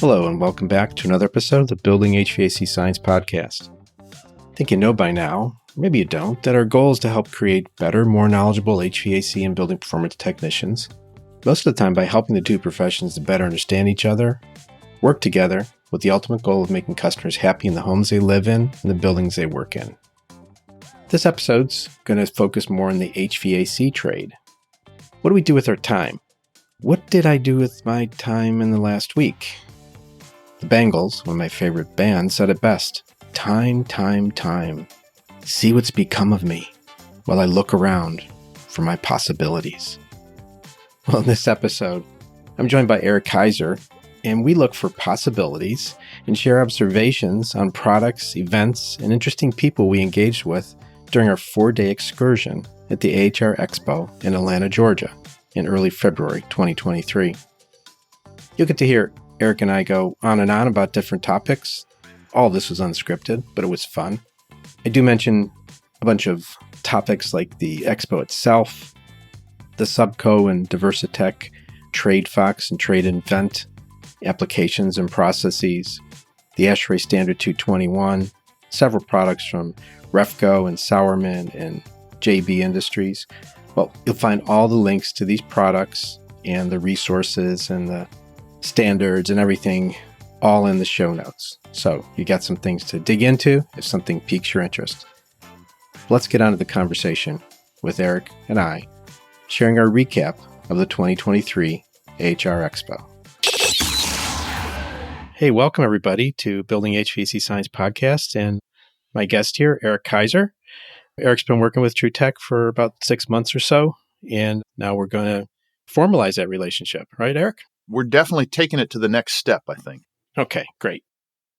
Hello and welcome back to another episode of the Building HVAC Science Podcast. I think you know by now, maybe you don't, that our goal is to help create better, more knowledgeable HVAC and building performance technicians, most of the time by helping the two professions to better understand each other, work together with the ultimate goal of making customers happy in the homes they live in and the buildings they work in. This episode's going to focus more on the HVAC trade. What do we do with our time? What did I do with my time in the last week? The Bangles, one of my favorite bands, said it best. Time. See what's become of me while I look around for my possibilities. Well, in this episode, I'm joined by Eric Kaiser, and we look for possibilities and share observations on products, events, and interesting people we engaged with during our 4-day excursion at the AHR Expo in Atlanta, Georgia, in early February 2023. You'll get to hear Eric and I go on and on about different topics. All of this was unscripted, but it was fun. I do mention a bunch of topics like the expo itself, the Subco and Diversitech Trade Fox and Trade Invent applications and processes, the AHR Standard 221, several products from Refco and Sauerman and JB Industries. Well, you'll find all the links to these products and the resources and the standards and everything all in the show notes. So you got some things to dig into if something piques your interest. Let's get on to the conversation with Eric and I, sharing our recap of the 2023 AHR Expo. Hey, welcome everybody to Building HVAC Science Podcast, and my guest here, Eric Kaiser. Eric's been working with Truetech for about 6 months or so, and now we're going to formalize that relationship. Right, Eric? We're definitely taking it to the next step, I think. Okay, great.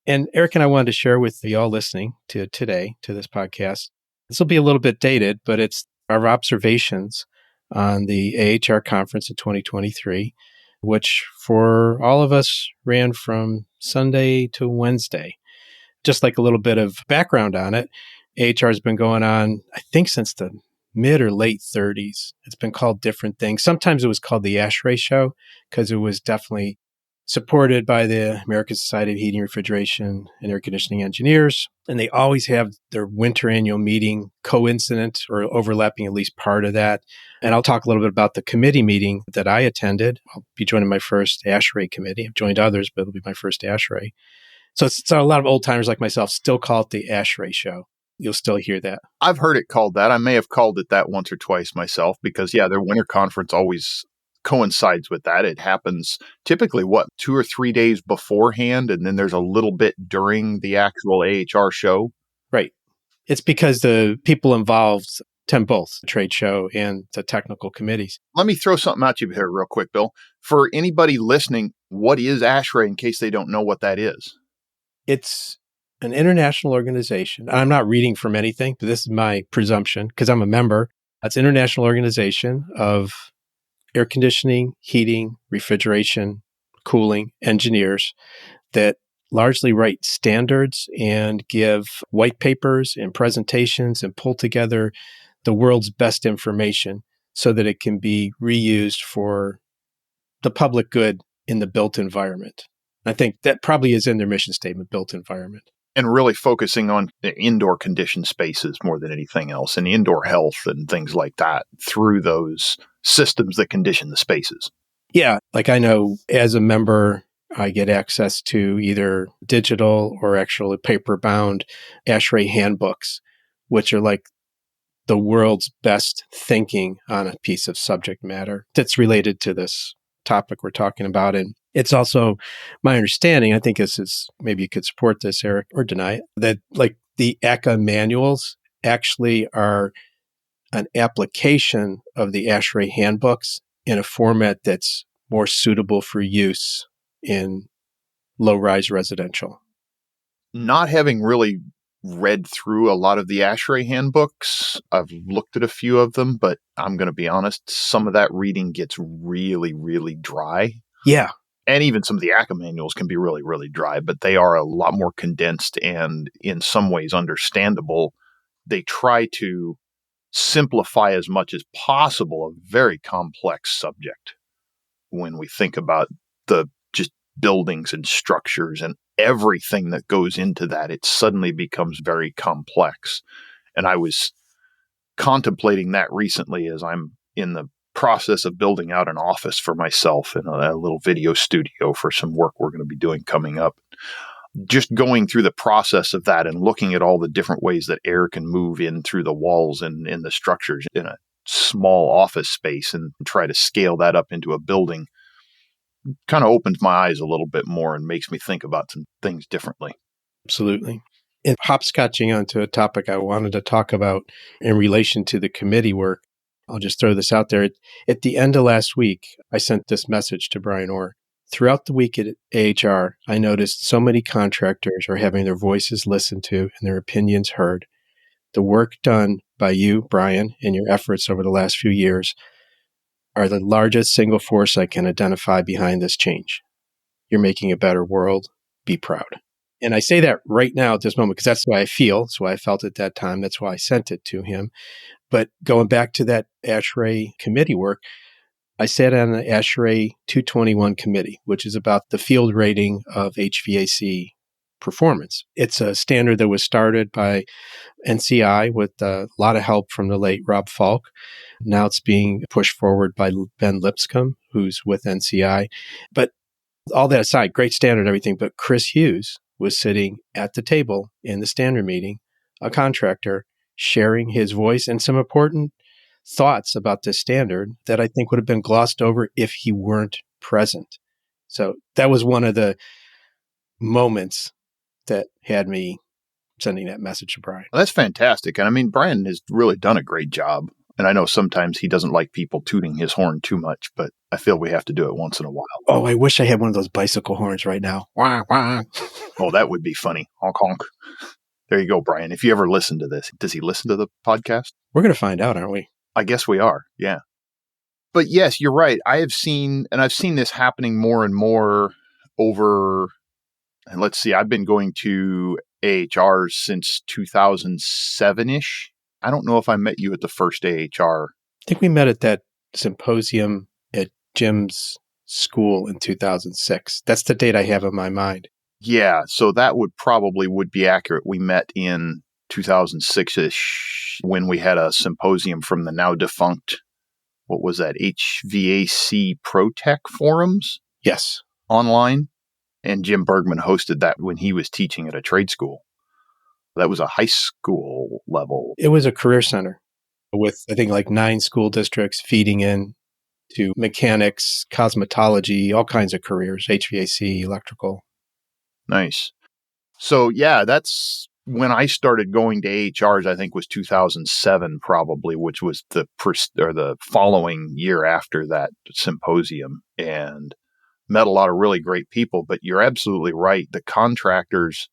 And Eric and I wanted to share with you all listening to today, to this podcast. This will be a little bit dated, but it's our observations on the AHR conference in 2023, which for all of us ran from Sunday to Wednesday. Just like a little bit of background on it, AHR has been going on, I think, since the mid or late 30s. It's been called different things. Sometimes it was called the ASHRAE show because it was definitely supported by the American Society of Heating, Refrigeration, and Air Conditioning Engineers. And they always have their winter annual meeting coincident or overlapping at least part of that. And I'll talk a little bit about the committee meeting that I attended. I'll be joining my first ASHRAE committee. I've joined others, but it'll be my first ASHRAE. So a lot of old timers like myself still call it the ASHRAE show. You'll still hear that. I've heard it called that. I may have called it that once or twice myself because, their winter conference always coincides with that. It happens typically, 2 or 3 days beforehand, and then there's a little bit during the actual AHR show. Right. It's because the people involved attend both the trade show and the technical committees. Let me throw something at you here real quick, Bill. For anybody listening, what is ASHRAE in case they don't know what that is? It's an international organization. I'm not reading from anything, but this is my presumption because I'm a member. It's an international organization of air conditioning, heating, refrigeration, cooling engineers that largely write standards and give white papers and presentations and pull together the world's best information so that it can be reused for the public good in the built environment. I think that probably is in their mission statement, built environment. And really focusing on the indoor conditioned spaces more than anything else, and indoor health and things like that through those systems that condition the spaces. Yeah, like I know as a member, I get access to either digital or actually paper-bound ASHRAE handbooks, which are like the world's best thinking on a piece of subject matter that's related to this topic we're talking about. And it's also my understanding, I think this is, maybe you could support this, Eric, or deny it, that like the ACA manuals actually are an application of the ASHRAE handbooks in a format that's more suitable for use in low-rise residential. Not having really read through a lot of the ASHRAE handbooks, I've looked at a few of them, but I'm going to be honest, some of that reading gets really, really dry. Yeah. And even some of the ACA manuals can be really, really dry, but they are a lot more condensed and in some ways understandable. They try to simplify as much as possible a very complex subject when we think about the just buildings and structures and everything that goes into that, it suddenly becomes very complex. And I was contemplating that recently as I'm in the process of building out an office for myself and a little video studio for some work we're going to be doing coming up. Just going through the process of that and looking at all the different ways that air can move in through the walls and in the structures in a small office space and try to scale that up into a building kind of opens my eyes a little bit more and makes me think about some things differently. Absolutely. And hopscotching onto a topic I wanted to talk about in relation to the committee work, I'll just throw this out there. At the end of last week, I sent this message to Brian Orr. Throughout the week at AHR, I noticed so many contractors are having their voices listened to and their opinions heard. The work done by you, Brian, and your efforts over the last few years are the largest single force I can identify behind this change. You're making a better world. Be proud. And I say that right now at this moment because that's the way I feel. That's why I felt at that time. That's why I sent it to him. But going back to that AHRA committee work, I sat on the AHRA 221 committee, which is about the field rating of HVAC performance. It's a standard that was started by NCI with a lot of help from the late Rob Falk. Now it's being pushed forward by Ben Lipscomb, who's with NCI. But all that aside, great standard and everything, but Chris Hughes was sitting at the table in the standard meeting, a contractor, sharing his voice and some important thoughts about this standard that I think would have been glossed over if he weren't present. So that was one of the moments that had me sending that message to Brian. Well, that's fantastic. And I mean, Brian has really done a great job. And I know sometimes he doesn't like people tooting his horn too much, but I feel we have to do it once in a while. Oh, I wish I had one of those bicycle horns right now. Wah, wah. Oh, that would be funny. Honk, honk. There you go, Brian. If you ever listen to this, does he listen to the podcast? We're going to find out, aren't we? I guess we are. Yeah. But yes, you're right. I've seen this happening more and more over, and let's see, I've been going to AHRs since 2007-ish. I don't know if I met you at the first AHR. I think we met at that symposium at Jim's school in 2006. That's the date I have in my mind. Yeah, so that would be accurate. We met in 2006-ish when we had a symposium from the now defunct, what was that, HVAC ProTech forums? Yes. Online. And Jim Bergman hosted that when he was teaching at a trade school. That was a high school level. It was a career center with, I think, like 9 school districts feeding in to mechanics, cosmetology, all kinds of careers, HVAC, electrical. Nice. So, yeah, that's when I started going to AHRs, I think was 2007 probably, which was the following year after that symposium, and met a lot of really great people. But you're absolutely right. The contractors,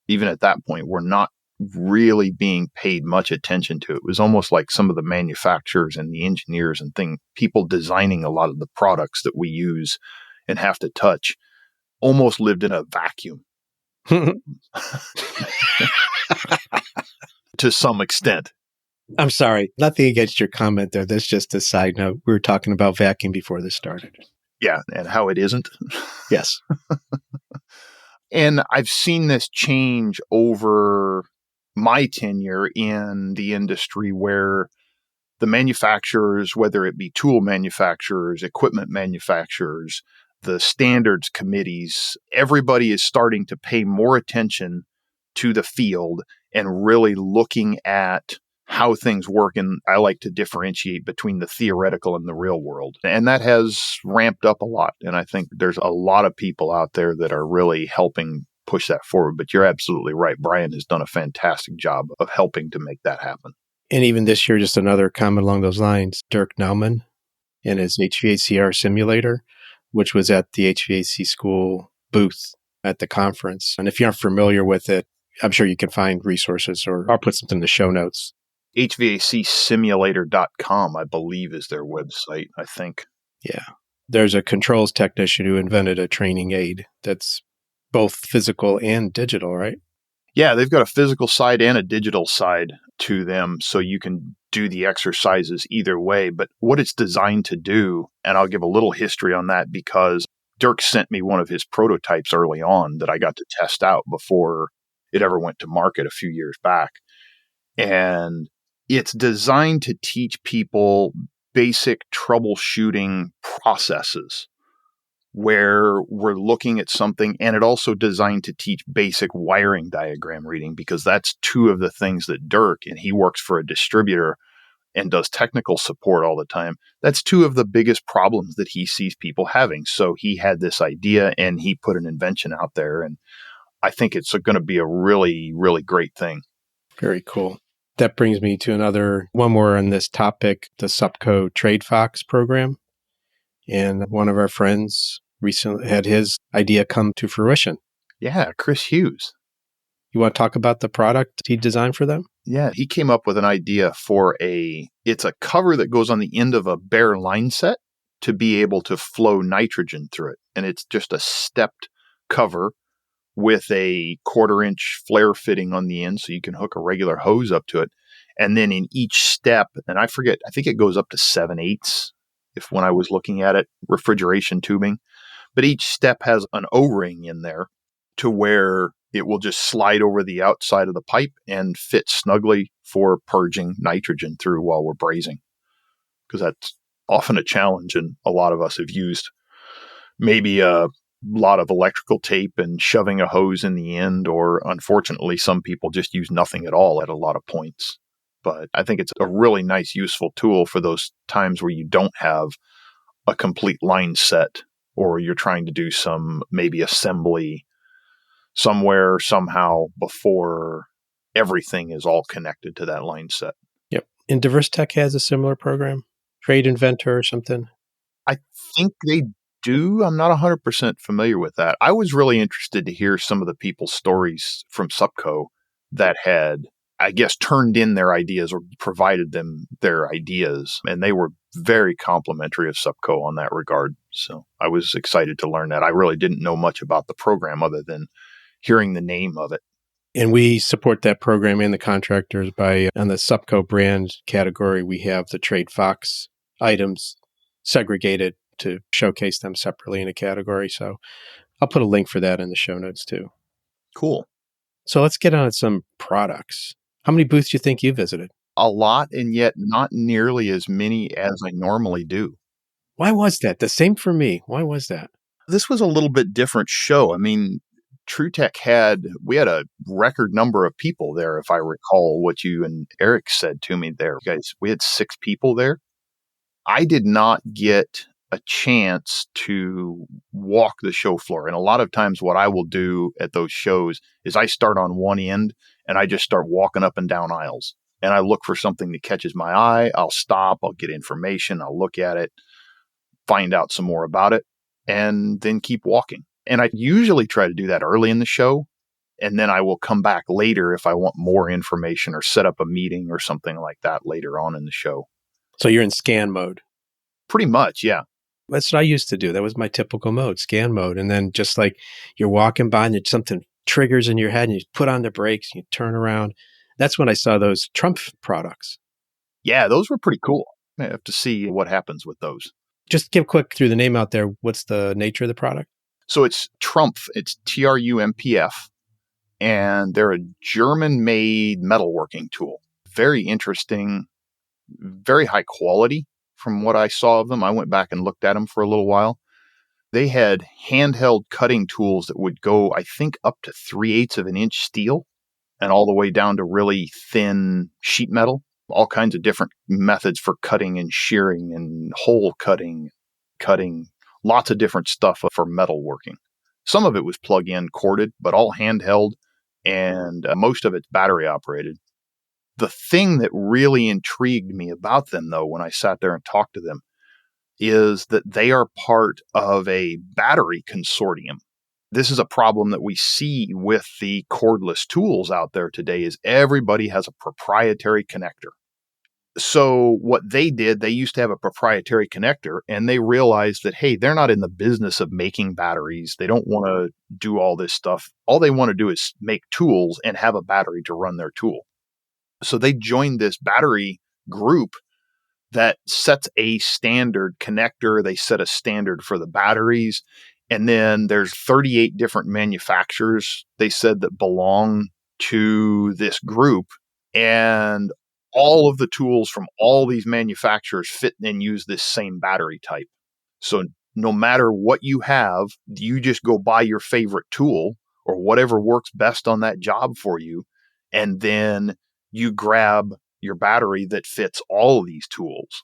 even at that point, were not really being paid much attention to. It was almost like some of the manufacturers and the engineers and people designing a lot of the products that we use and have to touch almost lived in a vacuum to some extent. I'm sorry. Nothing against your comment there. That's just a side note. We were talking about vacuum before this started. Yeah, and how it isn't. Yes. And I've seen this change over my tenure in the industry where the manufacturers, whether it be tool manufacturers, equipment manufacturers, the standards committees, everybody is starting to pay more attention to the field and really looking at how things work. And I like to differentiate between the theoretical and the real world. And that has ramped up a lot. And I think there's a lot of people out there that are really helping push that forward. But you're absolutely right. Brian has done a fantastic job of helping to make that happen. And even this year, just another comment along those lines, Dirk Naumann and his HVACR simulator, which was at the HVAC school booth at the conference. And if you aren't familiar with it, I'm sure you can find resources, or I'll put something in the show notes. HVACsimulator.com, I believe, is their website, I think. Yeah. There's a controls technician who invented a training aid that's both physical and digital, right? Yeah, they've got a physical side and a digital side to them, so you can do the exercises either way. But what it's designed to do, and I'll give a little history on that because Dirk sent me one of his prototypes early on that I got to test out before it ever went to market a few years back. And it's designed to teach people basic troubleshooting processes where we're looking at something, and it also designed to teach basic wiring diagram reading, because that's two of the things that Dirk, and he works for a distributor and does technical support all the time. That's two of the biggest problems that he sees people having. So he had this idea and he put an invention out there, and I think it's going to be a really, really great thing. Very cool. That brings me to one more on this topic, the SUPCO Trade Fox program. And one of our friends recently had his idea come to fruition. Yeah, Chris Hughes. You want to talk about the product he designed for them? Yeah, he came up with an idea for it's a cover that goes on the end of a bare line set to be able to flow nitrogen through it. And it's just a stepped cover with a 1/4-inch flare fitting on the end, so you can hook a regular hose up to it. And then in each step, and I think it goes up to 7/8 when I was looking at it, refrigeration tubing. But each step has an O-ring in there to where it will just slide over the outside of the pipe and fit snugly for purging nitrogen through while we're brazing. Because that's often a challenge, and a lot of us have used maybe a lot of electrical tape and shoving a hose in the end, or unfortunately, some people just use nothing at all at a lot of points. But I think it's a really nice, useful tool for those times where you don't have a complete line set, or you're trying to do some maybe assembly somewhere, somehow, before everything is all connected to that line set. Yep. And DiverseTech has a similar program, Trade Inventor or something. I think they do. I'm not 100% familiar with that. I was really interested to hear some of the people's stories from SUPCO that had, I guess, turned in their ideas or provided them their ideas. And they were very complimentary of SUPCO on that regard. So I was excited to learn that. I really didn't know much about the program other than hearing the name of it. And we support that program and the contractors by, on the SUPCO brand category, we have the Trade Fox items segregated to showcase them separately in a category. So I'll put a link for that in the show notes too. Cool. So let's get on some products. How many booths do you think you visited? A lot, and yet not nearly as many as I normally do. Why was that? The same for me. Why was that? This was a little bit different show. I mean, Truetech we had a record number of people there, if I recall what you and Eric said to me there. Guys, we had 6 people there. I did not get a chance to walk the show floor. And a lot of times what I will do at those shows is I start on one end and I just start walking up and down aisles. And I look for something that catches my eye. I'll stop, I'll get information, I'll look at it, find out some more about it, and then keep walking. And I usually try to do that early in the show. And then I will come back later if I want more information or set up a meeting or something like that later on in the show. So you're in scan mode. Pretty much, yeah. That's what I used to do. That was my typical mode, scan mode. And then just like you're walking by and something triggers in your head and you put on the brakes, and you turn around. That's when I saw those Trump products. Yeah, those were pretty cool. I have to see what happens with those. Just give quick through the name out there. What's the nature of the product? So it's Trumpf. It's TRUMPF. And they're a German-made metalworking tool. Very interesting, very high quality from what I saw of them. I went back and looked at them for a little while. They had handheld cutting tools that would go, I think, up to 3/8 of an inch steel and all the way down to really thin sheet metal. All kinds of different methods for cutting and shearing and hole cutting, lots of different stuff for metalworking. Some of it was plug-in corded, but all handheld, and most of it's battery operated. The thing that really intrigued me about them, though, when I sat there and talked to them, is that they are part of a battery consortium. This is a problem that we see with the cordless tools out there today, is everybody has a proprietary connector. So what they did, they used to have a proprietary connector, and they realized that, hey, they're not in the business of making batteries. They don't want to do all this stuff. All they want to do is make tools and have a battery to run their tool. So they joined this battery group that sets a standard connector. They set a standard for the batteries, And then there's 38 different manufacturers, they said, that belong to this group. And all of the tools from all these manufacturers fit and use this same battery type. So no matter what you have, you just go buy your favorite tool or whatever works best on that job for you. And then you grab your battery that fits all of these tools.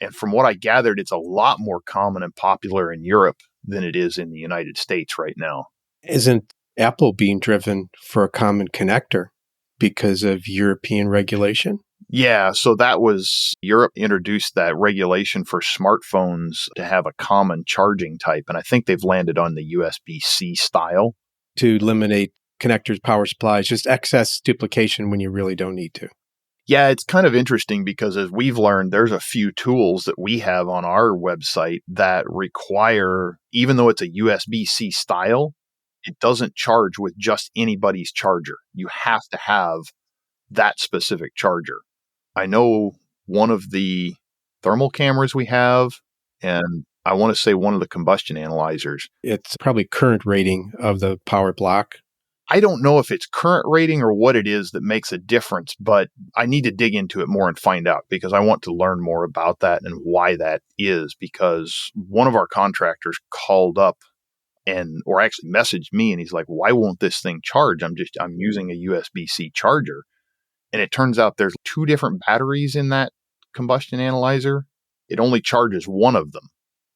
And from what I gathered, it's a lot more common and popular in Europe than it is in the United States right now. Isn't Apple being driven for a common connector because of European regulation? Yeah, so that was Europe introduced that regulation for smartphones to have a common charging type. And I think they've landed on the USB-C style. To eliminate connectors, power supplies, just excess duplication when you really don't need to. Yeah, it's kind of interesting because as we've learned, there's a few tools that we have on our website that require, even though it's a USB-C style, it doesn't charge with just anybody's charger. You have to have that specific charger. I know one of the thermal cameras we have, and I want to say one of the combustion analyzers. It's probably current rating of the power block. I don't know if it's current rating or what it is that makes a difference, but I need to dig into it more and find out because I want to learn more about that and why that is. Because one of our contractors called up or actually messaged me and he's like, why won't this thing charge? I'm using a USB-C charger. And it turns out there's 2 different batteries in that combustion analyzer. It only charges one of them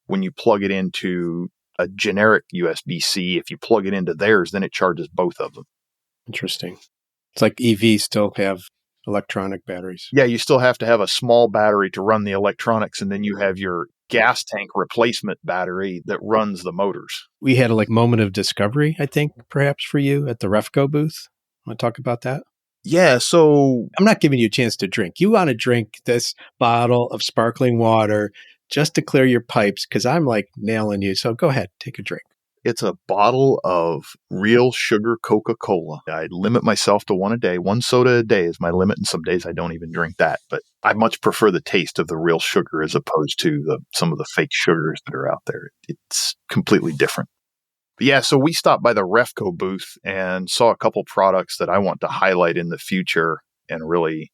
when you plug it into a generic USB-C. If you plug it into theirs, then it charges both of them. Interesting. It's like EVs still have electronic batteries. Yeah, you still have to have a small battery to run the electronics, and then you have your gas tank replacement battery that runs the motors. We had a moment of discovery, I think, perhaps for you at the Refco booth. Want to talk about that? Yeah, so I'm not giving you a chance to drink. You want to drink this bottle of sparkling water just to clear your pipes because I'm nailing you. So go ahead, take a drink. It's a bottle of real sugar Coca-Cola. I limit myself to one a day. 1 soda a day is my limit, and some days I don't even drink that. But I much prefer the taste of the real sugar as opposed to some of the fake sugars that are out there. It's completely different. But yeah, so we stopped by the Refco booth and saw a couple products that I want to highlight in the future and really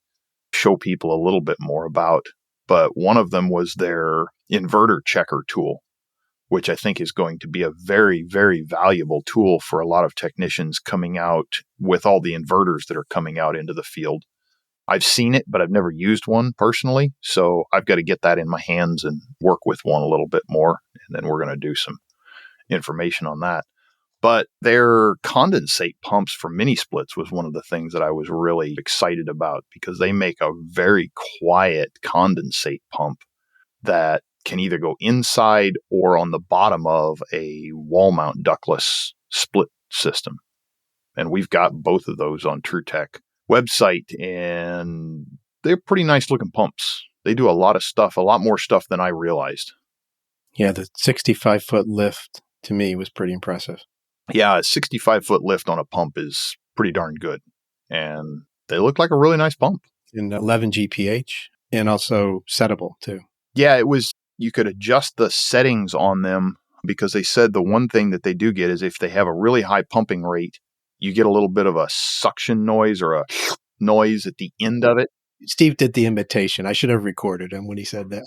show people a little bit more about. But one of them was their inverter checker tool, which I think is going to be a very, very valuable tool for a lot of technicians coming out with all the inverters that are coming out into the field. I've seen it, but I've never used one personally. So I've got to get that in my hands and work with one a little bit more. And then we're going to do some information on that. But their condensate pumps for mini splits was one of the things that I was really excited about because they make a very quiet condensate pump that can either go inside or on the bottom of a wall mount ductless split system. And we've got both of those on Truetech website, and they're pretty nice looking pumps. They do a lot of stuff, a lot more stuff than I realized. Yeah, the 65-foot lift to me was pretty impressive. Yeah, a 65-foot lift on a pump is pretty darn good. And they look like a really nice pump. And 11 GPH and also settable too. Yeah, you could adjust the settings on them because they said the one thing that they do get is if they have a really high pumping rate, you get a little bit of a suction noise or a noise at the end of it. Steve did the imitation. I should have recorded him when he said that.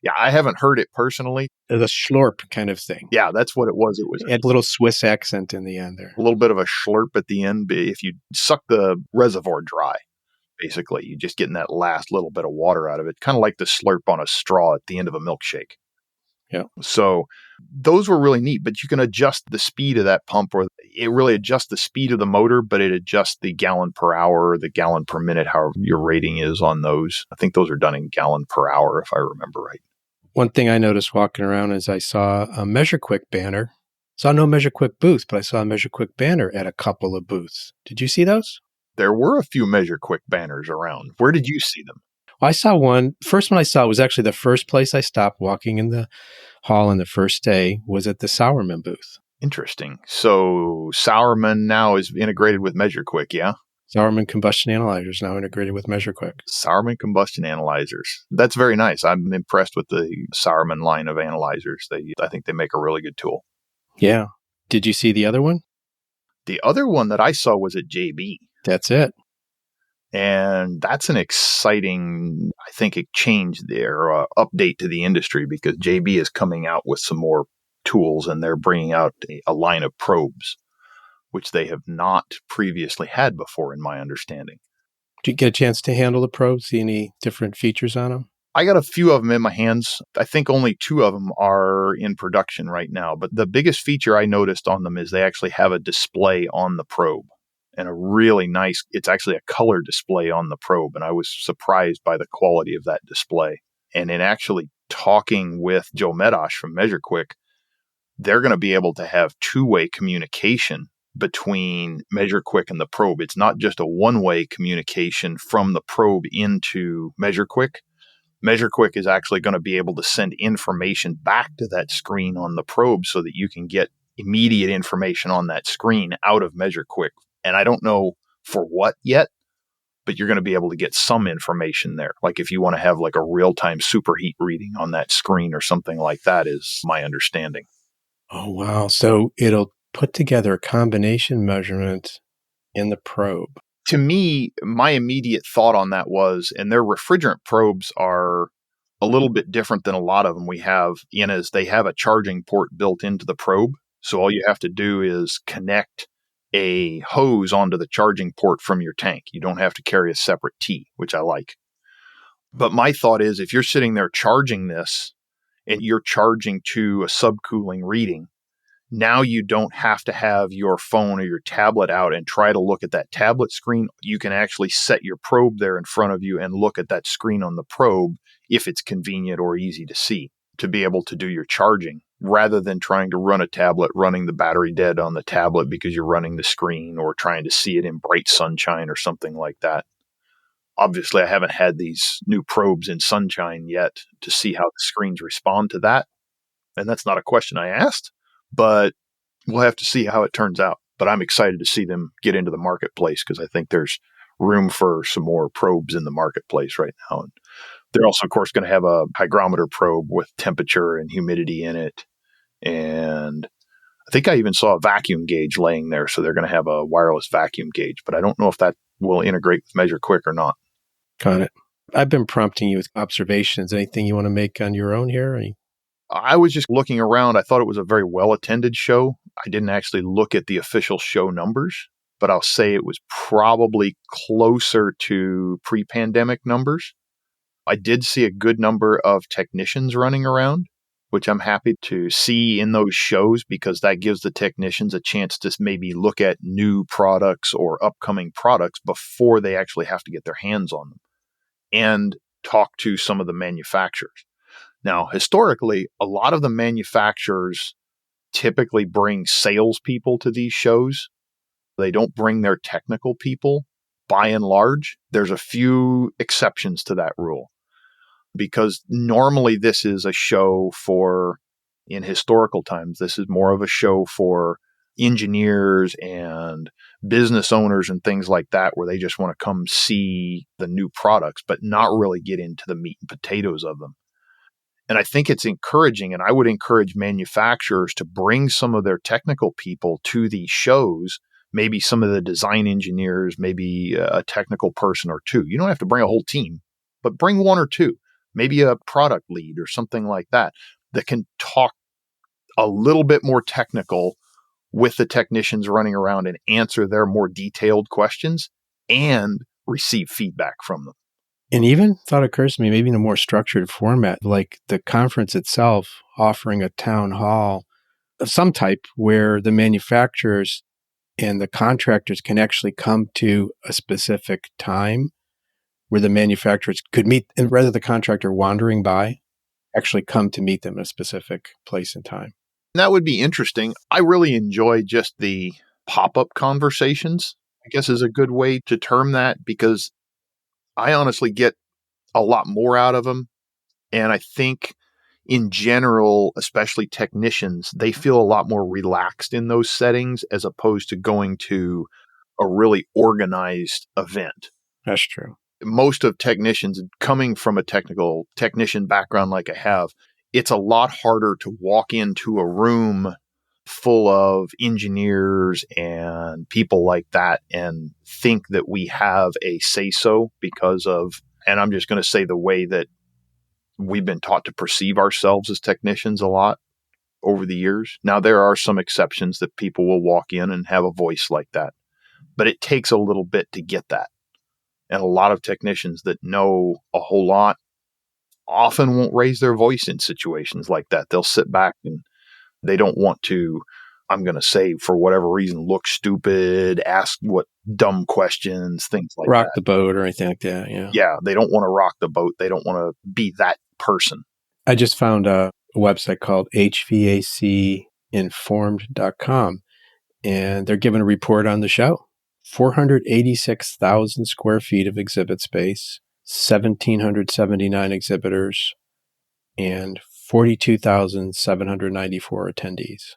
Yeah, I haven't heard it personally. The slurp kind of thing. Yeah, that's what it was. It was a little Swiss accent in the end there. A little bit of a slurp at the end. If you suck the reservoir dry, basically, you're just getting that last little bit of water out of it, kind of like the slurp on a straw at the end of a milkshake. Yeah. So those were really neat, but you can adjust the speed of that pump, or it really adjusts the speed of the motor, but it adjusts the gallon per hour, the gallon per minute, however your rating is on those. I think those are done in gallon per hour, if I remember right. One thing I noticed walking around is I saw a MeasureQuick banner. Saw no MeasureQuick booth, but I saw a MeasureQuick banner at a couple of booths. Did you see those? There were a few MeasureQuick banners around. Where did you see them? Well, I saw one. First one I saw was actually the first place I stopped walking in the hall on the first day was at the Sauerman booth. Interesting. So Sauerman now is integrated with MeasureQuick, yeah? Sauerman combustion analyzers now integrated with MeasureQuick. Sauerman combustion analyzers. That's very nice. I'm impressed with the Sauerman line of analyzers. I think they make a really good tool. Yeah. Did you see the other one? The other one that I saw was at JB. That's it. And that's an exciting, I think, a change there, update to the industry, because JB is coming out with some more tools, and they're bringing out a line of probes, which they have not previously had before, in my understanding. Did you get a chance to handle the probes? See any different features on them? I got a few of them in my hands. I think only 2 of them are in production right now. But the biggest feature I noticed on them is they actually have a display on the probe, and a really nice, it's actually a color display on the probe. And I was surprised by the quality of that display. And in actually talking with Joe Medosh from MeasureQuick, they're going to be able to have 2-way communication between MeasureQuick and the probe. It's not just a 1-way communication from the probe into MeasureQuick. MeasureQuick is actually going to be able to send information back to that screen on the probe so that you can get immediate information on that screen out of MeasureQuick. And I don't know for what yet, but you're going to be able to get some information there. Like if you want to have like a real-time superheat reading on that screen or something like that, is my understanding. Oh, wow. So it'll put together a combination measurement in the probe. To me, my immediate thought on that was, and their refrigerant probes are a little bit different than a lot of them we have, in as they have a charging port built into the probe. So all you have to do is connect a hose onto the charging port from your tank. You don't have to carry a separate T, which I like. But my thought is, if you're sitting there charging this and you're charging to a subcooling reading, now you don't have to have your phone or your tablet out and try to look at that tablet screen. You can actually set your probe there in front of you and look at that screen on the probe if it's convenient or easy to see, to be able to do your charging, rather than trying to run a tablet, running the battery dead on the tablet because you're running the screen, or trying to see it in bright sunshine or something like that. Obviously, I haven't had these new probes in sunshine yet to see how the screens respond to that. And that's not a question I asked, but we'll have to see how it turns out. But I'm excited to see them get into the marketplace, because I think there's room for some more probes in the marketplace right now. And they're also, of course, going to have a hygrometer probe with temperature and humidity in it. And I think I even saw a vacuum gauge laying there. So they're going to have a wireless vacuum gauge, but I don't know if that will integrate with MeasureQuick or not. Got it. I've been prompting you with observations. Anything you want to make on your own here? I was just looking around. I thought it was a very well-attended show. I didn't actually look at the official show numbers, but I'll say it was probably closer to pre-pandemic numbers. I did see a good number of technicians running around, which I'm happy to see in those shows, because that gives the technicians a chance to maybe look at new products or upcoming products before they actually have to get their hands on them, and talk to some of the manufacturers. Now, historically, a lot of the manufacturers typically bring salespeople to these shows. They don't bring their technical people, by and large. There's a few exceptions to that rule, because normally this is a show for, in historical times, this is more of a show for engineers and business owners and things like that, where they just want to come see the new products, but not really get into the meat and potatoes of them. And I think it's encouraging, and I would encourage manufacturers to bring some of their technical people to these shows, maybe some of the design engineers, maybe a technical person or 2. You don't have to bring a whole team, but bring 1 or 2, maybe a product lead or something like that, that can talk a little bit more technical with the technicians running around and answer their more detailed questions and receive feedback from them. And even thought occurs to me, maybe in a more structured format, like the conference itself offering a town hall of some type where the manufacturers and the contractors can actually come to a specific time, where the manufacturers could meet, and rather the contractor wandering by, actually come to meet them at a specific place and time. That would be interesting. I really enjoy just the pop-up conversations, I guess is a good way to term that, because I honestly get a lot more out of them. And I think in general, especially technicians, they feel a lot more relaxed in those settings, as opposed to going to a really organized event. That's true. Most of technicians, coming from a technical technician background like I have, it's a lot harder to walk into a room full of engineers and people like that and think that we have a say-so because of, and I'm just going to say the way that we've been taught to perceive ourselves as technicians a lot over the years. Now, there are some exceptions that people will walk in and have a voice like that, but it takes a little bit to get that. And a lot of technicians that know a whole lot often won't raise their voice in situations like that. They'll sit back and they don't want to, I'm going to say, for whatever reason, look stupid, ask what dumb questions, things like Rock that. the boat or anything like that. Yeah. Yeah. They don't want to rock the boat. They don't want to be that person. I just found a website called HVACinformed.com, and they're giving a report on the show. 486,000 square feet of exhibit space, 1,779 exhibitors, and 42,794 attendees.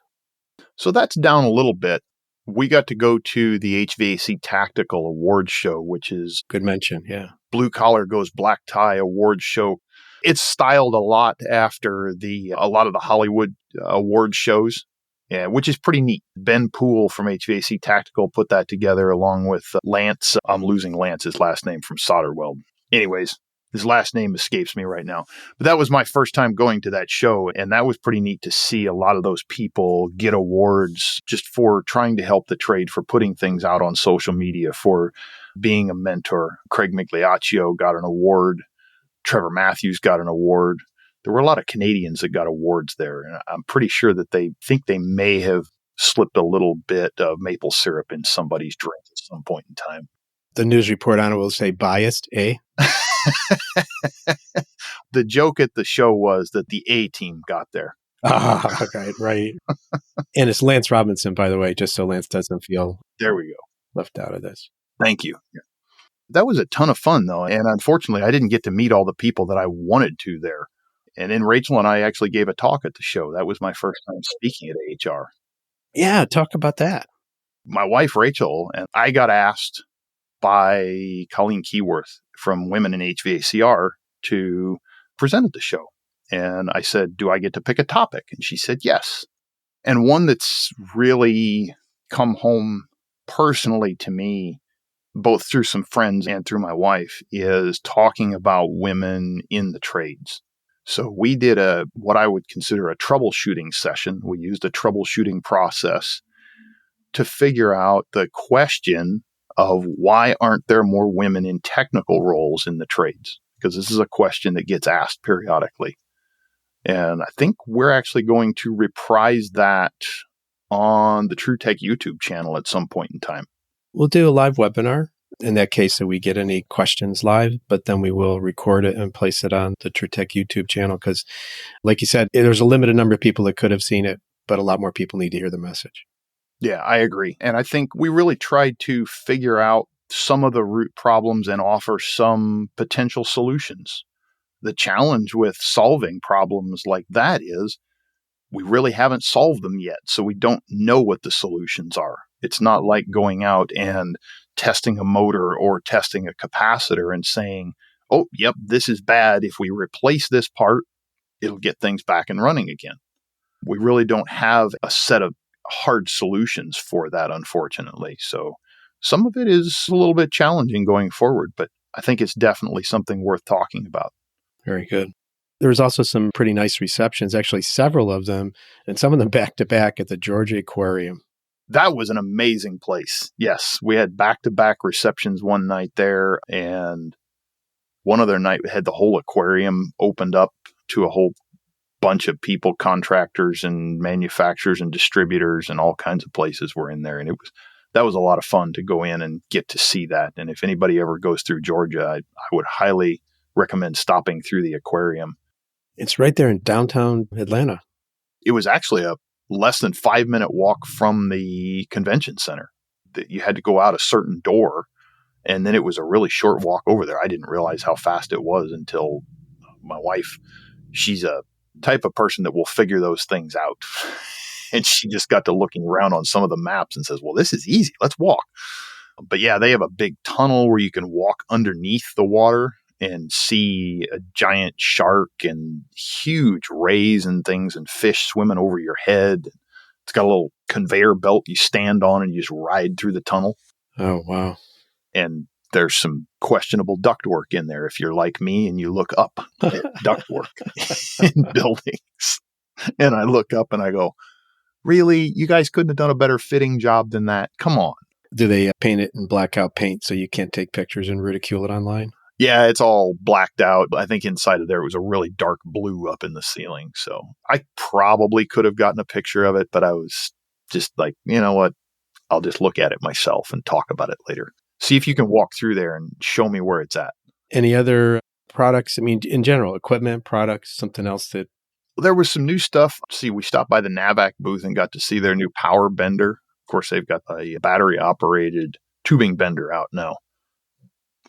So that's down a little bit. We got to go to the HVAC Tactical Awards Show, which is Good mention, yeah. Blue Collar Goes Black Tie Awards Show. It's styled a lot after a lot of the Hollywood award shows, which is pretty neat. Ben Poole from HVAC Tactical put that together along with Lance. I'm losing Lance's last name from Solderweld. Anyways, his last name escapes me right now. But that was my first time going to that show, and that was pretty neat to see a lot of those people get awards just for trying to help the trade, for putting things out on social media, for being a mentor. Craig Migliaccio got an award. Trevor Matthews got an award. There were a lot of Canadians that got awards there, and I'm pretty sure that they think they may have slipped a little bit of maple syrup in somebody's drink at some point in time. The news report on it will say biased, eh? The joke at the show was that the A team got there. Ah, right. And it's Lance Robinson, by the way, just so Lance doesn't feel There we go. left out of this. Thank you. Yeah. That was a ton of fun, though. And unfortunately, I didn't get to meet all the people that I wanted to there. And then Rachel and I actually gave a talk at the show. That was my first time speaking at AHR. Yeah, talk about that. My wife, Rachel, and I got asked by Colleen Keyworth from Women in HVACR to present at the show. And I said, do I get to pick a topic? And she said, yes. And one that's really come home personally to me, both through some friends and through my wife, is talking about women in the trades. So we did what I would consider a troubleshooting session. We used a troubleshooting process to figure out the question of why aren't there more women in technical roles in the trades? Because this is a question that gets asked periodically. And I think we're actually going to reprise that on the Truetech YouTube channel at some point in time. We'll do a live webinar in that case that we get any questions live, but then we will record it and place it on the Truetech YouTube channel because, like you said, there's a limited number of people that could have seen it, but a lot more people need to hear the message. Yeah, I agree. And I think we really tried to figure out some of the root problems and offer some potential solutions. The challenge with solving problems like that is we really haven't solved them yet, so we don't know what the solutions are. It's not like going out and testing a motor or testing a capacitor and saying, oh, yep, this is bad. If we replace this part, it'll get things back and running again. We really don't have a set of hard solutions for that, unfortunately. So some of it is a little bit challenging going forward, but I think it's definitely something worth talking about. Very good. There was also some pretty nice receptions, actually several of them, and some of them back-to-back at the Georgia Aquarium. That was an amazing place. Yes, we had back-to-back receptions one night there, and one other night we had the whole aquarium opened up to a whole bunch of people, contractors and manufacturers and distributors and all kinds of places were in there. And that was a lot of fun to go in and get to see that. And if anybody ever goes through Georgia, I would highly recommend stopping through the aquarium. It's right there in downtown Atlanta. It was actually a less than 5-minute walk from the convention center. You had to go out a certain door, and then it was a really short walk over there. I didn't realize how fast it was until my wife, she's a type of person that will figure those things out. And she just got to looking around on some of the maps and says, well, this is easy. Let's walk. But yeah, they have a big tunnel where you can walk underneath the water and see a giant shark and huge rays and things and fish swimming over your head. It's got a little conveyor belt you stand on and you just ride through the tunnel. Oh, wow. And there's some questionable ductwork in there if you're like me and you look up at ductwork in buildings. And I look up and I go, really? You guys couldn't have done a better fitting job than that? Come on. Do they paint it in blackout paint so you can't take pictures and ridicule it online? Yeah, it's all blacked out. I think inside of there was a really dark blue up in the ceiling. So I probably could have gotten a picture of it, but I was just like, you know what? I'll just look at it myself and talk about it later. See if you can walk through there and show me where it's at. Any other products? I mean, in general, equipment, products, something else that... There was some new stuff. See, we stopped by the NAVAC booth and got to see their new power bender. Of course, they've got a battery-operated tubing bender out now,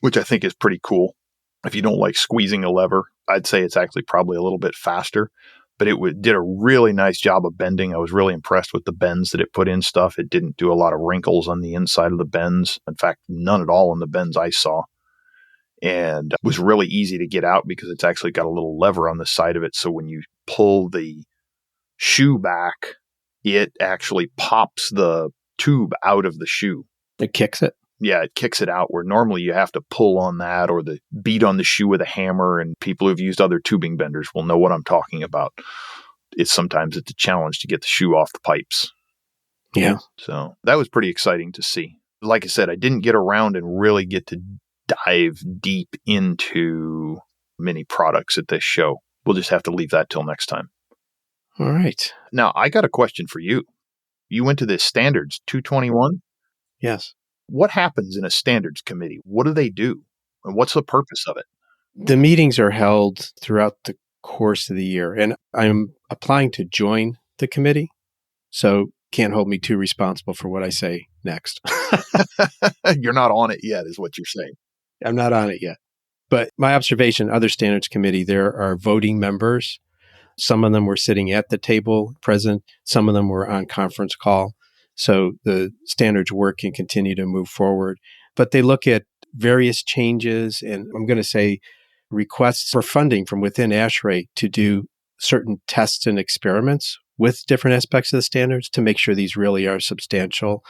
which I think is pretty cool. If you don't like squeezing a lever, I'd say it's actually probably a little bit faster, but it did a really nice job of bending. I was really impressed with the bends that it put in stuff. It didn't do a lot of wrinkles on the inside of the bends. In fact, none at all on the bends I saw. And it was really easy to get out because it's actually got a little lever on the side of it. So when you pull the shoe back, it actually pops the tube out of the shoe. It kicks it? Yeah, it kicks it out where normally you have to pull on that or beat on the shoe with a hammer. And people who've used other tubing benders will know what I'm talking about. Sometimes it's a challenge to get the shoe off the pipes. Yeah. So that was pretty exciting to see. Like I said, I didn't get around and really get to dive deep into many products at this show. We'll just have to leave that till next time. All right. Now, I got a question for you. You went to this Standards 221? Yes. What happens in a standards committee? What do they do? And what's the purpose of it? The meetings are held throughout the course of the year, and I'm applying to join the committee, so can't hold me too responsible for what I say next. You're not on it yet, is what you're saying. I'm not on it yet. But my observation, other standards committee, there are voting members. Some of them were sitting at the table present. Some of them were on conference call. So the standards work can continue to move forward. But they look at various changes, and I'm going to say requests for funding from within ASHRAE to do certain tests and experiments with different aspects of the standards to make sure these really are substantial.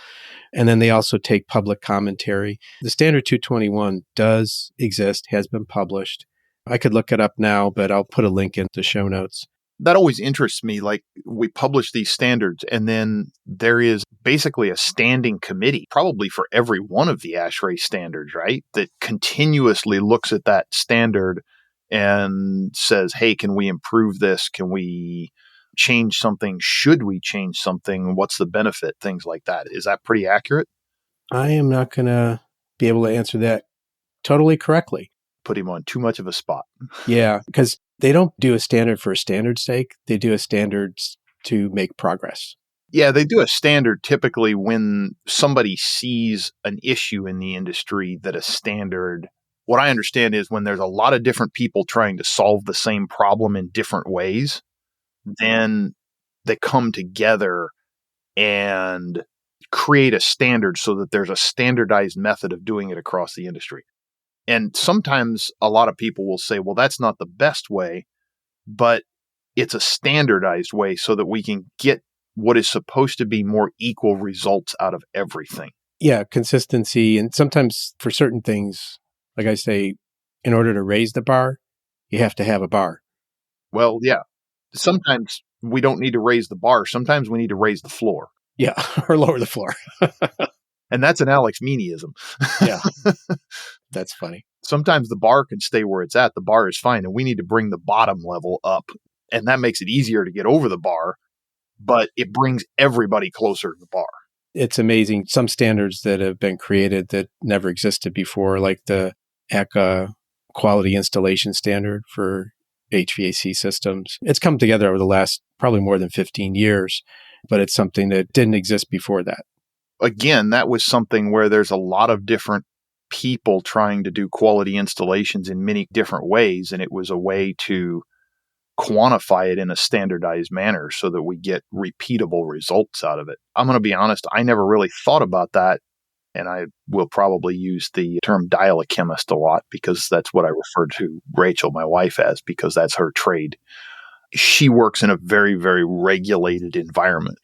And then they also take public commentary. The Standard 221 does exist, has been published. I could look it up now, but I'll put a link in the show notes. That always interests me. Like, we publish these standards, and then there is basically a standing committee, probably for every one of the ASHRAE standards, right? That continuously looks at that standard and says, hey, can we improve this? Can we change something? Should we change something? What's the benefit? Things like that. Is that pretty accurate? I am not going to be able to answer that totally correctly. Put him on too much of a spot. Yeah, because they don't do a standard for a standard's sake. They do a standard to make progress. Yeah, they do a standard typically when somebody sees an issue in the industry that a standard, what I understand is when there's a lot of different people trying to solve the same problem in different ways, then they come together and create a standard so that there's a standardized method of doing it across the industry. And sometimes a lot of people will say, well, that's not the best way, but it's a standardized way so that we can get what is supposed to be more equal results out of everything. Yeah, consistency. And sometimes for certain things, like I say, in order to raise the bar, you have to have a bar. Well, yeah. Sometimes we don't need to raise the bar. Sometimes we need to raise the floor. Yeah, or lower the floor. And that's an Alex Meanyism. Yeah, that's funny. Sometimes the bar can stay where it's at. The bar is fine, and we need to bring the bottom level up. And that makes it easier to get over the bar, but it brings everybody closer to the bar. It's amazing. Some standards that have been created that never existed before, like the ACA quality installation standard for HVAC systems. It's come together over the last probably more than 15 years, but it's something that didn't exist before that. Again, that was something where there's a lot of different people trying to do quality installations in many different ways, and it was a way to quantify it in a standardized manner so that we get repeatable results out of it. I'm going to be honest, I never really thought about that, and I will probably use the term dial-a-chemist a lot because that's what I refer to Rachel, my wife, as, because that's her trade. She works in a very, very regulated environment.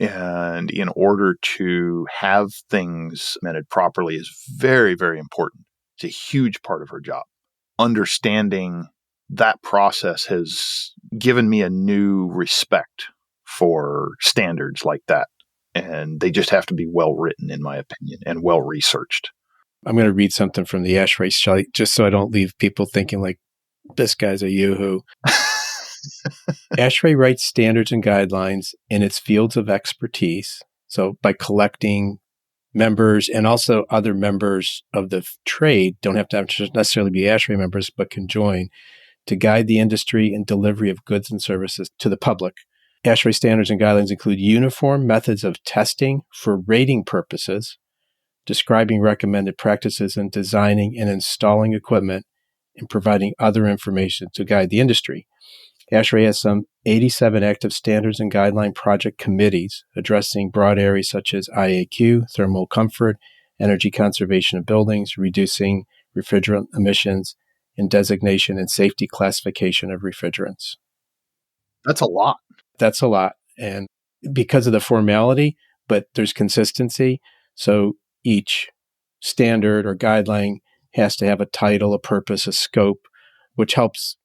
And in order to have things implemented properly is very, very important. It's a huge part of her job. Understanding that process has given me a new respect for standards like that. And they just have to be well written, in my opinion, and well researched. I'm going to read something from the ASHRAE site just so I don't leave people thinking like, this guy's a yoo-hoo. ASHRAE writes standards and guidelines in its fields of expertise. So by collecting members and also other members of the trade, don't have to necessarily be ASHRAE members, but can join to guide the industry and delivery of goods and services to the public. ASHRAE standards and guidelines include uniform methods of testing for rating purposes, describing recommended practices in designing and installing equipment, and providing other information to guide the industry. ASHRAE has some 87 active standards and guideline project committees addressing broad areas such as IAQ, thermal comfort, energy conservation of buildings, reducing refrigerant emissions, and designation and safety classification of refrigerants. That's a lot. That's a lot. And because of the formality, but there's consistency. So each standard or guideline has to have a title, a purpose, a scope, which helps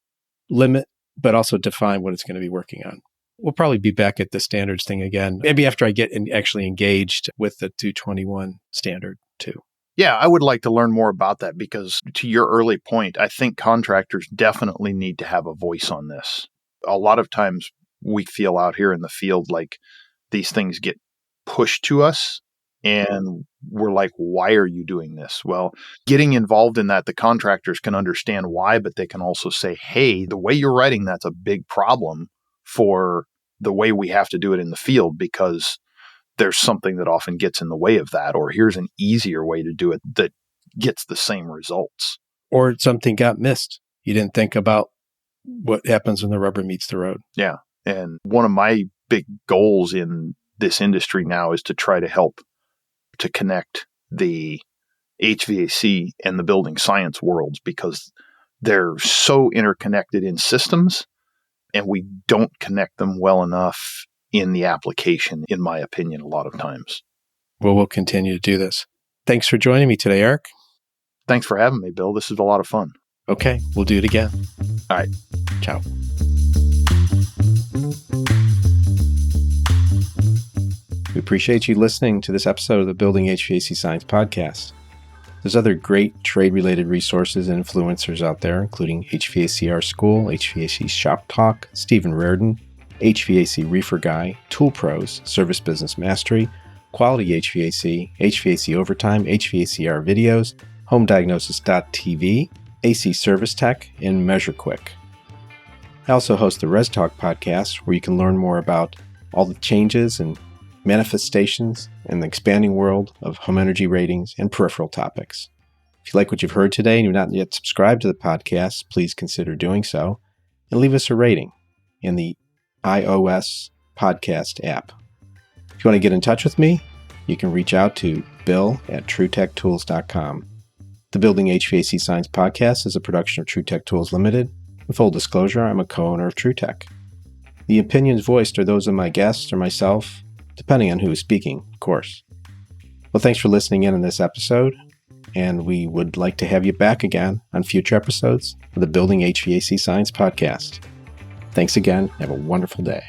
limit, but also define what it's going to be working on. We'll probably be back at the standards thing again, maybe after I get actually engaged with the 221 standard too. Yeah, I would like to learn more about that because to your early point, I think contractors definitely need to have a voice on this. A lot of times we feel out here in the field like these things get pushed to us and we're like, why are you doing this? Well, getting involved in that, the contractors can understand why, but they can also say, hey, the way you're writing, that's a big problem for the way we have to do it in the field because there's something that often gets in the way of that, or here's an easier way to do it that gets the same results. Or something got missed. You didn't think about what happens when the rubber meets the road. Yeah. And one of my big goals in this industry now is to try to help to connect the HVAC and the building science worlds because they're so interconnected in systems and we don't connect them well enough in the application, in my opinion, a lot of times. Well, we'll continue to do this. Thanks for joining me today, Eric. Thanks for having me, Bill. This is a lot of fun. Okay, we'll do it again. All right. Ciao. We appreciate you listening to this episode of the Building HVAC Science podcast. There's other great trade-related resources and influencers out there, including HVACR School, HVAC Shop Talk, Stephen Reardon, HVAC Reefer Guy, Tool Pros, Service Business Mastery, Quality HVAC, HVAC Overtime, HVACR Videos, HomeDiagnosis.tv, AC Service Tech, and MeasureQuick. I also host the Res Talk podcast, where you can learn more about all the changes and manifestations in the expanding world of home energy ratings and peripheral topics. If you like what you've heard today and you're not yet subscribed to the podcast, please consider doing so and leave us a rating in the iOS podcast app. If you want to get in touch with me, you can reach out to bill@truetechtools.com. The Building HVAC Science podcast is a production of Truetech Tools Limited. In full disclosure, I'm a co-owner of Truetech. The opinions voiced are those of my guests or myself, depending on who is speaking, of course. Well, thanks for listening in on this episode, and we would like to have you back again on future episodes of the Building HVAC Science podcast. Thanks again. Have a wonderful day.